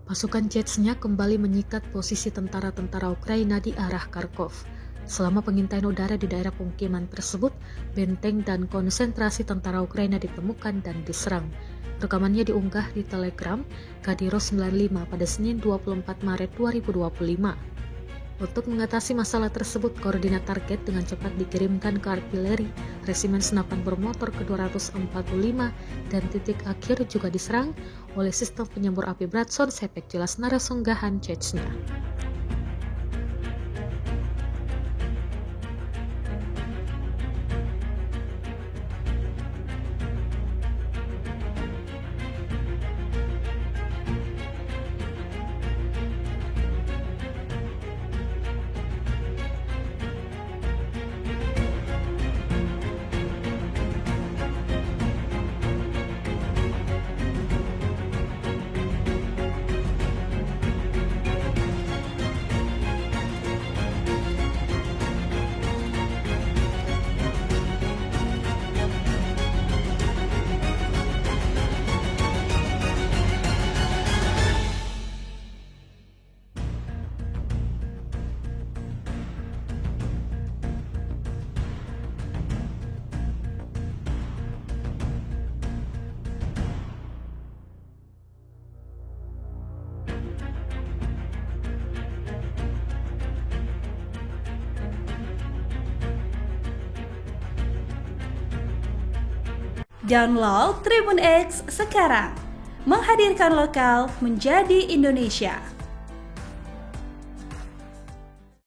Pasukan Chechnya kembali menyikat posisi tentara-tentara Ukraina di arah Kharkov. Selama pengintaian udara di daerah pemukiman tersebut, benteng dan konsentrasi tentara Ukraina ditemukan dan diserang. Rekamannya diunggah di Telegram Kadiro 95 pada Senin 24 Maret 2025. Untuk mengatasi masalah tersebut, koordinat target dengan cepat dikirimkan ke artileri, resimen senapan bermotor ke-245, dan titik akhir juga diserang oleh sistem penyembur api Bratson Sepek, jelas narasunggahan Chechnya. Download Tribun X sekarang, menghadirkan lokal menjadi Indonesia.